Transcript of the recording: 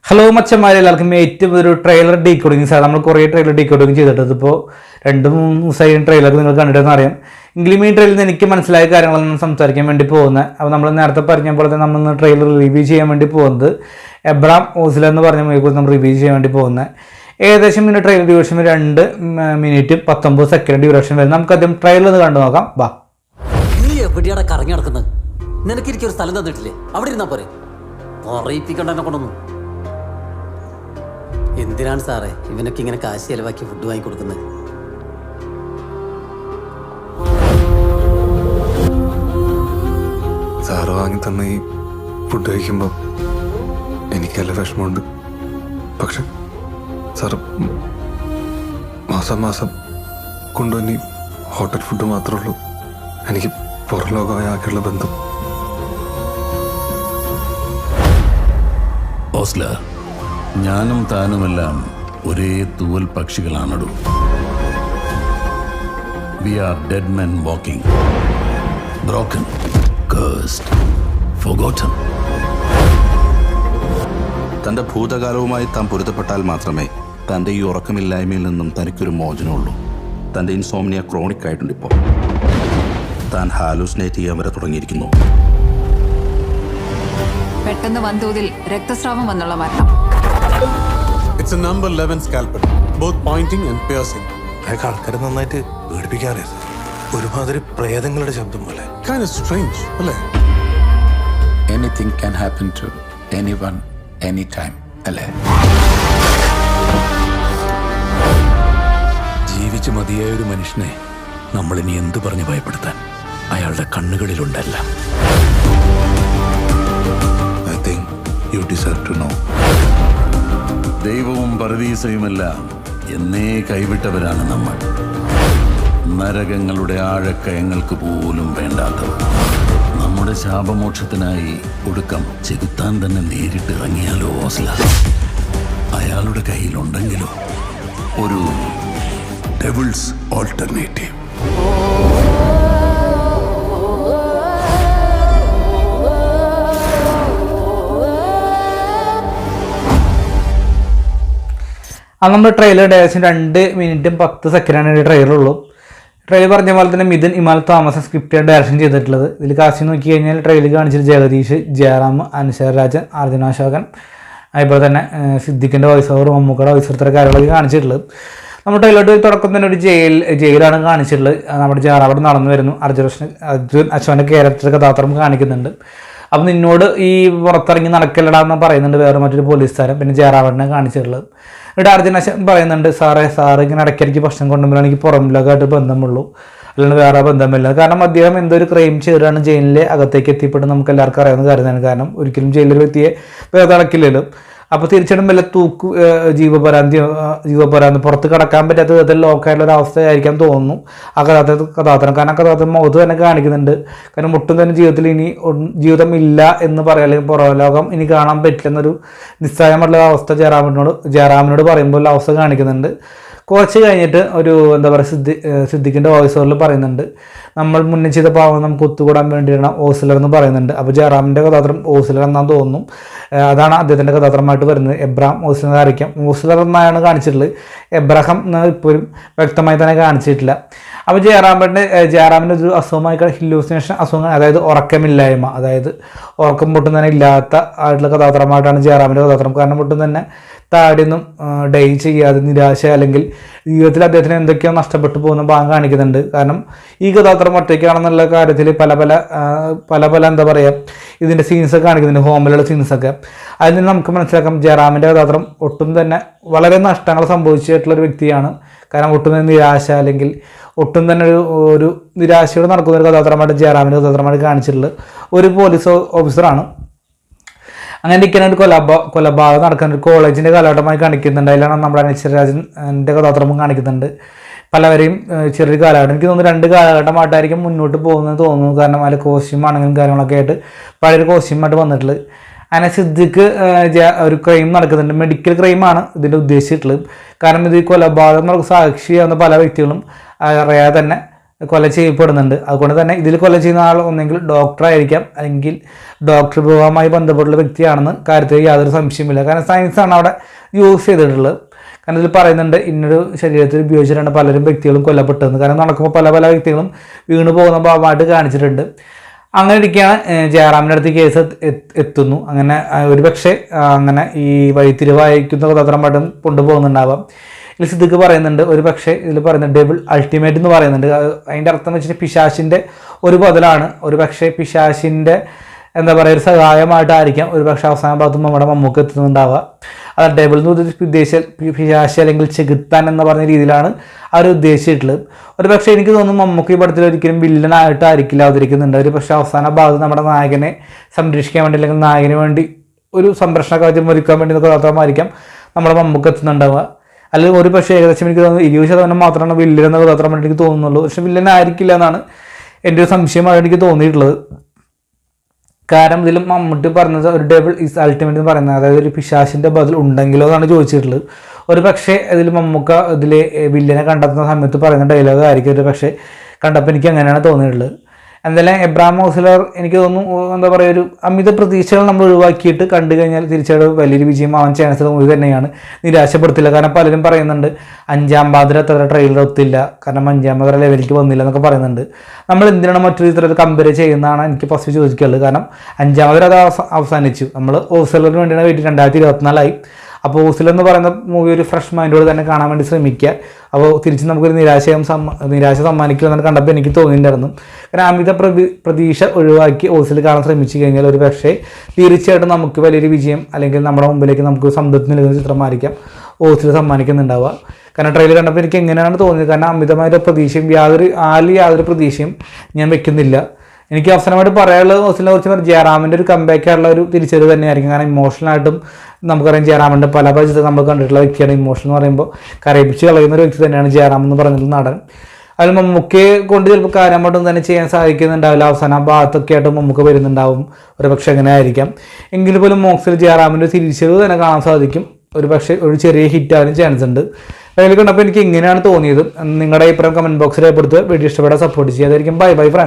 Hello മച്ചന്മാരെ, എല്ലാവർക്കും ഏറ്റവും ഒരു ട്രെയിലർ ഡീകോഡിങ് സാർ. നമ്മൾ കുറേ ട്രെയിലർ ഡീകോഡിങ് ചെയ്തിട്ട് ഇപ്പോൾ 2-3 ദിവസമായി ട്രെയിലർ നിങ്ങൾ കണ്ടിട്ടെന്ന് അറിയാം. എങ്കിലും ഈ ട്രെയിലറിൽ നിന്ന് എനിക്ക് മനസ്സിലായ കാര്യങ്ങളൊന്നും സംസാരിക്കാൻ വേണ്ടി പോകുന്നത്. അപ്പോൾ നമ്മൾ നേരത്തെ പറഞ്ഞ പോലെ തന്നെ നമ്മൾ ട്രെയിലർ റിവ്യൂ ചെയ്യാൻ വേണ്ടി പോകുന്നത് എബ്രാം ഓസ്ലർ എന്ന് പറഞ്ഞ മൂവിയെക്കുറിച്ച് നമ്മൾ റിവ്യൂ ചെയ്യാൻ വേണ്ടി പോകുന്നത്. ഏകദേശം ഇതിൻ്റെ trailer duration 2 minute 19 second duration വരും. നമുക്കദ്യം ട്രെയിലർ ഒന്ന് കണ്ടു നോക്കാം. വാ. നീ എവിടെയാണ് കറങ്ങി നടക്കുന്നത്? നിനക്കിരിക്കൊരു സ്ഥലം തന്നിട്ടില്ലേ? അവിടെ ഇരുന്നാ പോരെ. പറയിപ്പിക്കണ്ട എന്നെ കൊണ്ടൊന്നും. എന്തിനാണ് സാറേ ഇവനൊക്കെ ഇങ്ങനെ കാശ് ചെലവാക്കി ഫുഡ് വാങ്ങി കൊടുക്കുന്നത്? സാറ് വാങ്ങി തന്ന ഈ ഫുഡ് കഴിക്കുമ്പോൾ എനിക്കല്ല വിഷമമുണ്ട്. പക്ഷെ സാറ് മാസം കൊണ്ടുവന്നി ഹോട്ടൽ ഫുഡ് മാത്രമേ ഉള്ളൂ എനിക്ക് പുറം ലോകമായ ആകെയുള്ള ബന്ധം. ഓസ്ലർ, ഞാനും താനുമെല്ലാം ഒരേ തൂവൽ പക്ഷികളാണടൂ. We are dead men walking, broken, cursed, forgotten. തൻ്റെ ഭൂതകാലവുമായി താൻ പൊരുത്തപ്പെട്ടാൽ മാത്രമേ തൻ്റെ ഈ ഉറക്കമില്ലായ്മയിൽ നിന്നും തനിക്കൊരു മോചനമുള്ളൂ. തൻ്റെ ഇൻസോംനിയ ക്രോണിക് ആയിട്ടുണ്ട്. ഇപ്പോൾ താൻ ഹാലൂസിനേറ്റ് ചെയ്യാൻ വരെ തുടങ്ങിയിരിക്കുന്നു. പെട്ടെന്ന് വൻതോതിൽ രക്തസ്രാവം വന്നുള്ള മരണം. It's a number 11 scalpel, both pointing and piercing. അയാൾക്ക് ആൾക്കാരെ നന്നായിട്ട് പേടിപ്പിക്കാറിയ സാർ. ഒരുമാതിരി പ്രേതങ്ങളുടെ ശബ്ദം പോലെ. Kind of strange, അല്ലേ? Anything can happen to anyone, anytime, അല്ലേ? ജീവിച്ച് മതിയായ ഒരു മനുഷ്യനെ നമ്മളിനി എന്തു പറഞ്ഞ് ഭയപ്പെടുത്താൻ? അയാളുടെ കണ്ണുകളിലുണ്ടല്ല. I think you deserve to know. ദൈവവും പരദീസയുമെല്ലാം എന്നേ കൈവിട്ടവരാണ് നമ്മൾ. നരകങ്ങളുടെ ആഴക്കയങ്ങൾക്ക് പോലും വേണ്ടാത്തവർ. നമ്മുടെ ശാപമോക്ഷത്തിനായി ഒടുക്കം ചെകുത്താൻ തന്നെ നേരിട്ട് ഇറങ്ങിയാലോ ഓസ്ലർ? അയാളുടെ കയ്യിലുണ്ടെങ്കിലോ ഒരു ഡെവിൾസ് ഓൾട്ടർനേറ്റീവ്. അത് നമ്മുടെ ട്രെയിലർ ഏകദേശം 2 മിനിറ്റും 10 സെക്കൻഡാണ് ട്രെയിലറുള്ളൂ. ട്രെയിലർ പറഞ്ഞ പോലെ തന്നെ മിഥുൻ ഇമാൽ തോമസ് സ്ക്രിപ്റ്റ് ഡയറക്ഷൻ ചെയ്തിട്ടുള്ളത്. ഇതിൽ കാശി നോക്കി കഴിഞ്ഞാൽ ട്രെയിലർ കാണിച്ചിട്ട് ജഗദീഷ്, ജയറാം, അൻഷർ രാജൻ, അർജുന അശോകൻ, അതുപോലെ തന്നെ സിദ്ദിഖിൻ്റെ വോയിസ് ഓവർ, മമ്മൂക്കയുടെ വോയിസ് ഓവർ, ഇത്ര കാര്യങ്ങളൊക്കെ കാണിച്ചിട്ടുള്ളത്. നമ്മുടെ ട്രെയിലറിൽ തുടക്കം തന്നെ ഒരു ജയിലാണ് കാണിച്ചിട്ടുള്ളത്. നമ്മുടെ ജയറാം അവിടെ നടന്നു വരുന്നു. അർജുൻ അശോകൻ്റെ ക്യാരക്ടർ കഥാപാത്രം കാണിക്കുന്നുണ്ട്. അപ്പം നിന്നോട് ഈ പുറത്തിറങ്ങി നടക്കലടാന്ന് പറയുന്നുണ്ട് വേറെ മറ്റൊരു പോലീസ് താരം. പിന്നെ ജയറാവണ്ണനെ കാണിച്ചിട്ടുള്ളത്. ഇവിടെ അർജുന പറയുന്നുണ്ട്, സാറ് ഇങ്ങനെ ഇടയ്ക്കിടയ്ക്ക് പ്രശ്നം കൊണ്ടുപോകാൻ എനിക്ക് പുറം ലോകമായിട്ട് ബന്ധമുള്ളൂ, അല്ലാണ്ട് വേറെ ബന്ധമില്ല. കാരണം അദ്ദേഹം എന്തൊരു ക്രൈം ചെയ്തിട്ടാണ് ജയിലിലെ അകത്തേക്ക് എത്തിപ്പെട്ട് നമുക്ക് എല്ലാവർക്കും അറിയാവുന്ന കാര്യമാണ്. കാരണം ഒരിക്കലും ജയിലിൽ വ്യക്തിയെ വേറെ അടക്കില്ലല്ലോ. അപ്പോൾ തീർച്ചയായിട്ടും വല്ല ജീവപരാന്തി പുറത്ത് കടക്കാൻ പറ്റാത്ത വിധത്തിൽ ലോക്കായിട്ടുള്ള ഒരു അവസ്ഥയായിരിക്കാൻ തോന്നുന്നു ആ കഥാപാത്രം. കാരണം കഥാപാത്രം മുഖത്ത് തന്നെ കാണിക്കുന്നുണ്ട്. കാരണം ഒട്ടും തന്നെ ജീവിതത്തിൽ ഇനി ജീവിതം ഇല്ല എന്ന് പറയാം, അല്ലെങ്കിൽ പുറം ലോകം ഇനി കാണാൻ പറ്റില്ല എന്നൊരു നിസ്സായമായിട്ടുള്ള അവസ്ഥ ജയറാമിനോട് പറയുമ്പോൾ അവസ്ഥ കാണിക്കുന്നുണ്ട്. കുറച്ച് കഴിഞ്ഞിട്ട് ഒരു എന്താ പറയുക സിദ്ദിഖിൻ്റെ വോയിസ് ഓവറിൽ പറയുന്നുണ്ട്, നമ്മൾ മുന്നേ ചെയ്ത പാവം നമുക്ക് ഒത്തുകൂടാൻ വേണ്ടിയാണ് ഓസ്ലർ എന്ന് പറയുന്നുണ്ട്. അപ്പോൾ ജയറാമിൻ്റെ കഥാപാത്രം ഓസ്ലർ എന്നാന്ന് തോന്നുന്നു. അതാണ് അദ്ദേഹത്തിൻ്റെ കഥാപാത്രമായിട്ട് വരുന്നത്. എബ്രാം ഓസ്ലർ ആയിരിക്കാം. ഓസ്ലർ എന്നാണ് കാണിച്ചിട്ടുള്ളത്. എബ്രഹാം എന്ന് ഇപ്പോഴും വ്യക്തമായി തന്നെ കാണിച്ചിട്ടില്ല. അപ്പോൾ ജയറാമിൻ്റെ ഒരു അസുഖമായി ഹിലൂസിനേഷൻ അസുഖം, അതായത് ഉറക്കമില്ലായ്മ, അതായത് ഉറക്കം പൊട്ടും തന്നെ ഇല്ലാത്ത ആയിട്ടുള്ള കഥാപാത്രമായിട്ടാണ് ജയറാമിൻ്റെ കഥാപാത്രം. കാരണം പൊട്ടും തന്നെ താടിയൊന്നും ഡൈ ചെയ്യാതെ നിരാശ അല്ലെങ്കിൽ ജീവിതത്തിൽ അദ്ദേഹത്തിന് എന്തൊക്കെയോ നഷ്ടപ്പെട്ടു പോകുന്ന ഭാഗം കാണിക്കുന്നുണ്ട്. കാരണം ഈ കഥാപാത്രം ഒറ്റയ്ക്കാണെന്നുള്ള കാര്യത്തിൽ പല എന്താ പറയുക ഇതിൻ്റെ സീൻസൊക്കെ കാണിക്കുന്നുണ്ട്, ഹോമിലുള്ള സീൻസൊക്കെ. അതിൽ നിന്ന് നമുക്ക് മനസ്സിലാക്കാം ജയറാമിൻ്റെ കഥാപാത്രം ഒട്ടും തന്നെ വളരെ നഷ്ടങ്ങൾ സംഭവിച്ചിട്ടുള്ളൊരു വ്യക്തിയാണ്. കാരണം ഒട്ടും തന്നെ നിരാശ അല്ലെങ്കിൽ ഒട്ടും തന്നെ ഒരു നിരാശയോടെ നടക്കുന്ന ഒരു കഥാപാത്രമായിട്ട് ജയറാമിൻ്റെ കഥാപാത്രമായിട്ട് കാണിച്ചിട്ടുള്ളത് ഒരു പോലീസ് ഓഫീസറാണ്. അങ്ങനെ ഇരിക്കുന്ന ഒരു കൊലപാതകം നടക്കുന്ന ഒരു കോളേജിൻ്റെ കാലഘട്ടമായി കാണിക്കുന്നുണ്ട്. അതിലാണ് നമ്മുടെ അൻഷർ രാജൻ്റെ കഥാപാത്രം കാണിക്കുന്നുണ്ട്. പലവരെയും ചെറിയൊരു കാലഘട്ടം, എനിക്ക് തോന്നുന്നു 2 കാലഘട്ടമായിട്ടായിരിക്കും മുന്നോട്ട് പോകുന്നത് തോന്നുന്നു. കാരണം അതിൽ കോസ്റ്റ്യൂം ആണെങ്കിലും കാര്യങ്ങളൊക്കെ ആയിട്ട് പഴയൊരു കോസ്റ്റ്യൂമായിട്ട് വന്നിട്ടുള്ളത്. അങ്ങനെ സിദ്ദിഖ് ഒരു ക്രൈം നടക്കുന്നുണ്ട്. മെഡിക്കൽ ക്രൈമാണ് ഇതിൻ്റെ ഉദ്ദേശിച്ചിട്ടുള്ളത്. കാരണം ഇത് കൊലപാതകം സാക്ഷിയാവുന്ന പല വ്യക്തികളും അറിയാതെ തന്നെ കൊല ചെയ്യപ്പെടുന്നുണ്ട്. അതുകൊണ്ട് തന്നെ ഇതിൽ കൊല ചെയ്യുന്ന ആൾ ഒന്നെങ്കിൽ ഡോക്ടറായിരിക്കാം, അല്ലെങ്കിൽ ഡോക്ടർ വിഭാഗവുമായി ബന്ധപ്പെട്ടുള്ള വ്യക്തിയാണെന്ന് കാര്യത്തിൽ യാതൊരു സംശയമില്ല. കാരണം സയൻസാണ് അവിടെ യൂസ് ചെയ്തിട്ടുള്ളത്. കാരണം ഇതിൽ പറയുന്നുണ്ട് ഇന്നൊരു ശരീരത്തിൽ ഉപയോഗിച്ചിട്ടാണ് പലരും വ്യക്തികളും കൊല്ലപ്പെട്ടതെന്ന്. കാരണം നടക്കുമ്പോൾ പല വ്യക്തികളും വീണ് പോകുന്ന ഭാഗമായിട്ട് കാണിച്ചിട്ടുണ്ട്. അങ്ങനെ ഇരിക്കുകയാണ് ജയറാമിൻ്റെ അടുത്ത് കേസ് എത്തുന്നു. അങ്ങനെ ഒരു പക്ഷേ അങ്ങനെ ഈ വഴിത്തിരിവായിക്കുന്ന കഥാപാത്രമായിട്ടും കൊണ്ടുപോകുന്നുണ്ടാവാം. ഇതിൽ സിദ്ദിഖ് പറയുന്നുണ്ട് ഒരു പക്ഷേ ഇതിൽ പറയുന്നത് ഡബിൾ അൾട്ടിമേറ്റ് എന്ന് പറയുന്നുണ്ട്. അതിൻ്റെ അർത്ഥം വെച്ചിട്ട് പിശാശിൻ്റെ ഒരു ബദലാണ്. ഒരു പക്ഷേ പിശാശിൻ്റെ എന്താ പറയുക ഒരു സഹായമായിട്ടായിരിക്കാം ഒരു പക്ഷേ അവസാന ഭാഗത്തും നമ്മുടെ മമ്മൂക്ക് എത്തുന്നുണ്ടാവുക. അത് ഡബിൾ എന്ന് ഉദ്ദേശിച്ച പിശാശി അല്ലെങ്കിൽ ചെകുത്താൻ എന്ന് പറഞ്ഞ രീതിയിലാണ് അവർ ഉദ്ദേശിച്ചിട്ടുള്ളത്. ഒരു പക്ഷേ എനിക്ക് തോന്നുന്നു മമ്മൂക്ക് ഈ പടത്തിൽ ഒരിക്കലും വില്ലനായിട്ടായിരിക്കില്ല അവതരിക്കുന്നുണ്ട്. ഒരു പക്ഷേ അവസാന ഭാഗത്ത് നമ്മുടെ നായകനെ സംരക്ഷിക്കാൻ വേണ്ടി അല്ലെങ്കിൽ നായകന് വേണ്ടി ഒരു സംരക്ഷണ കവചം ഒരുക്കാൻ വേണ്ടി കഥാപാത്രമായിരിക്കാം നമ്മുടെ മമ്മൂക്ക് എത്തുന്നുണ്ടാവുക. അല്ലെങ്കിൽ ഒരു പക്ഷേ ഏകദേശം എനിക്ക് തോന്നുന്നു 20% മാത്രമാണ് വില്ലൻ എന്ന കഥാപാത്രം എനിക്ക് തോന്നുന്നുള്ളൂ. പക്ഷെ വില്ലനായിരിക്കില്ല എന്നാണ് എൻ്റെ ഒരു സംശയമായിട്ട് എനിക്ക് തോന്നിയിട്ടുള്ളത്. കാരണം ഇതിൽ മമ്മൂട്ടി പറഞ്ഞത് ഒരു ഡബിൾ ഈസ് അൾട്ടിമേറ്റ് എന്ന് പറയുന്നത്, അതായത് ഒരു പിശാശിൻ്റെ ബദൽ ഉണ്ടെങ്കിലോ എന്നാണ് ചോദിച്ചിട്ടുള്ളത്. ഒരു പക്ഷേ ഇതിൽ മമ്മൂക്ക ഇതിൽ വില്ലനെ കണ്ടെത്തുന്ന സമയത്ത് പറയുന്ന ഡയലോഗ് ആയിരിക്കും ഒരു പക്ഷേ കണ്ടപ്പോൾ എനിക്ക് അങ്ങനെയാണ് തോന്നിയിട്ടുള്ളത്. എന്തായാലും എബ്രഹാം ഹൗസലർ എനിക്ക് തോന്നുന്നു എന്താ പറയുക ഒരു അമിത പ്രതീക്ഷകൾ നമ്മൾ ഒഴിവാക്കിയിട്ട് കണ്ടു കഴിഞ്ഞാൽ തീർച്ചയായിട്ടും വലിയൊരു വിജയമാവാൻ ചാൻസ് മൂവി തന്നെയാണ്. നിരാശപ്പെടുത്തില്ല. കാരണം പലരും പറയുന്നുണ്ട് 5-ാം പാതിര അത്ര ട്രെയിലർ ഒത്തില്ല, കാരണം 5-ാം പാതിര ലെവലിലേക്ക് വന്നില്ല എന്നൊക്കെ പറയുന്നുണ്ട്. നമ്മൾ എന്തിനാണ് മറ്റൊരു ഇത്തരത്തിൽ കമ്പയർ ചെയ്യുന്നതാണ് എനിക്ക് ഫസ്റ്റ് ചോദിക്കാനുള്ളത്. കാരണം 5-ാം പാതിര അത് അവസാനിച്ചു. നമ്മൾ ഹൗസലറിന് വേണ്ടിയാണ് വെയിറ്റ് 2024 അപ്പോൾ ഹൗസലർ എന്ന് പറയുന്ന മൂവി ഒരു ഫ്രഷ് മൈൻഡോട് തന്നെ കാണാൻ വേണ്ടി ശ്രമിക്കുക. അപ്പോൾ തിരിച്ച് നമുക്കൊരു നിരാശ സമ്മാനിക്കുമെന്നാണ് കണ്ടപ്പോൾ എനിക്ക് തോന്നിയിട്ടുണ്ടായിരുന്നു. കാരണം അമിത പ്രതീക്ഷ ഒഴിവാക്കി ഹൗസലർ കാണാൻ ശ്രമിച്ചു കഴിഞ്ഞാൽ ഒരു പക്ഷേ തീർച്ചയായിട്ടും നമുക്ക് വലിയൊരു വിജയം അല്ലെങ്കിൽ നമ്മുടെ മുമ്പിലേക്ക് നമുക്ക് സംതൃപ്തി നൽകുന്ന ചിത്രമായിരിക്കാം ഹൗസലർ സമ്മാനിക്കുന്നുണ്ടാവുക. കാരണം ട്രെയിലർ കണ്ടപ്പോൾ എനിക്ക് എങ്ങനെയാണ് തോന്നിയത്. കാരണം അമിതമായ പ്രതീക്ഷയും യാതൊരു പ്രതീക്ഷയും ഞാൻ വെക്കുന്നില്ല. എനിക്ക് അവസാനമായിട്ട് പറയാനുള്ളത് ഹൗസലിനെ കുറിച്ച് ജയറാമിൻ്റെ ഒരു കമ്പാക്ക് ആയിട്ടുള്ള ഒരു തിരിച്ചറിവ് തന്നെയായിരിക്കും. കാരണം ഇമോഷണലായിട്ടും നമുക്കറിയാം ജയറാമിൻ്റെ പല ചിത്രം നമ്മൾ കണ്ടിട്ടുള്ള വ്യക്തിയാണ്. ഇമോഷൻ എന്ന് പറയുമ്പോൾ കരയിപ്പിച്ച് കളയുന്ന ഒരു വ്യക്തി തന്നെയാണ് ജയറാം എന്ന് പറഞ്ഞിട്ടുള്ള നടൻ. അതിൽ മമ്മൂക്കയെ കൊണ്ട് ചിലപ്പോൾ കാര്യമായിട്ടൊന്നും തന്നെ ചെയ്യാൻ സാധിക്കുന്നുണ്ടാവില്ല. അവസാന ഭാഗത്തൊക്കെ ആയിട്ട് മമ്മൂക്ക വരുന്നുണ്ടാവും. ഒരു പക്ഷേ അങ്ങനെ ആയിരിക്കാം. എങ്കിൽ പോലും മോക്സിൽ ജയറാമിൻ്റെ തിരിച്ചറിവ് തന്നെ കാണാൻ സാധിക്കും. ഒരു പക്ഷേ ഒരു ചെറിയ ഹിറ്റ് ആവാനും ചാൻസ് ഉണ്ട്. അതിൽ കണ്ടപ്പോൾ എനിക്ക് എങ്ങനെയാണ് തോന്നിയത് നിങ്ങളുടെ അഭിപ്രായം കമൻറ്റ് ബോക്സിൽ രേഖപ്പെടുത്തുക. വീഡിയോ ഇഷ്ടപ്പെടാൻ സപ്പോർട്ട് ചെയ്യുക. അതായിരിക്കും ബൈ ഫ്രണ്ട്സ്.